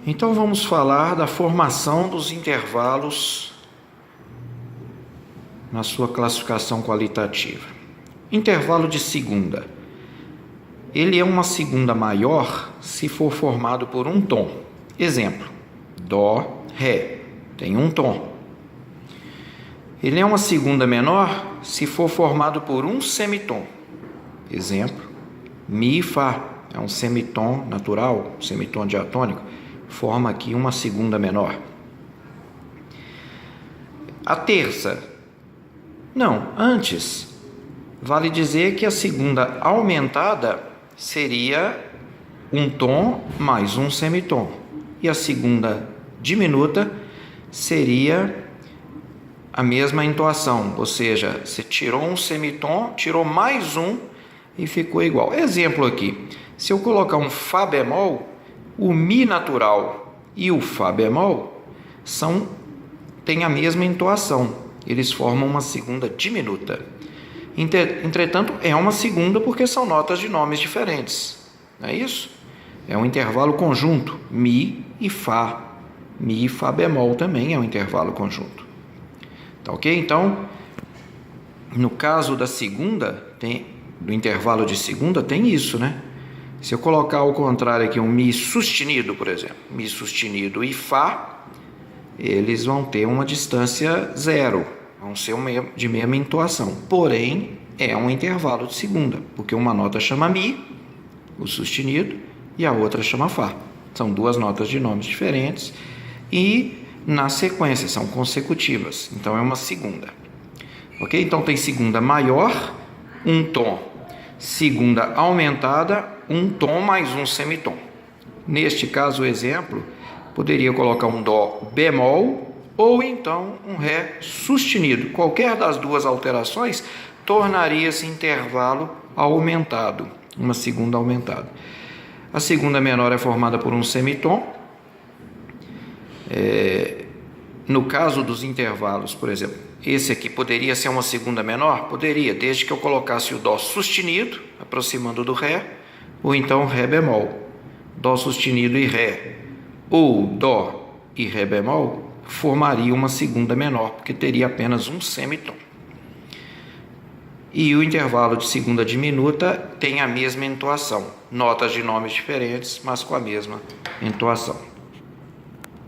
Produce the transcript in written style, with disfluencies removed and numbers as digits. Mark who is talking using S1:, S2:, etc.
S1: Então vamos falar da formação dos intervalos na sua classificação qualitativa. Intervalo de segunda. Ele é uma segunda maior se for formado por um tom. Exemplo, Dó, Ré, tem um tom. Ele é uma segunda menor se for formado por um semitom. Exemplo, Mi e Fá, é um semitom natural, semitom diatônico, forma aqui uma segunda menor. A terça, não, antes, vale dizer que a segunda aumentada seria um tom mais um semitom, e a segunda diminuta seria a mesma entoação, ou seja, você tirou um semitom, tirou mais um e ficou igual. Exemplo aqui, se eu colocar um Fá bemol, o Mi natural e o Fá bemol têm a mesma entoação, eles formam uma segunda diminuta. Entretanto, é uma segunda porque são notas de nomes diferentes, não é isso? É um intervalo conjunto, Mi e Fá. Mi e Fá bemol também é um intervalo conjunto. Tá ok? Então, no caso da segunda, do intervalo de segunda, tem isso, né? Se eu colocar ao contrário aqui um Mi sustenido, por exemplo, Mi sustenido e Fá, eles vão ter uma distância zero, vão ser de mesma entoação. Porém, é um intervalo de segunda, porque uma nota chama Mi, o sustenido, e a outra chama Fá. São duas notas de nomes diferentes e na sequência são consecutivas, então é uma segunda. Ok? Então tem segunda maior, um tom. Segunda aumentada, um tom mais um semitom. Neste caso, o exemplo, poderia colocar um Dó bemol ou então um Ré sustenido. Qualquer das duas alterações tornaria esse intervalo aumentado, uma segunda aumentada. A segunda menor é formada por um semitom. No caso dos intervalos, por exemplo, esse aqui poderia ser uma segunda menor? Poderia, desde que eu colocasse o Dó sustenido, aproximando do Ré, ou então Ré bemol. Dó sustenido e Ré, ou Dó e Ré bemol, formaria uma segunda menor, porque teria apenas um semitom. E o intervalo de segunda diminuta tem a mesma entoação, notas de nomes diferentes, mas com a mesma entoação.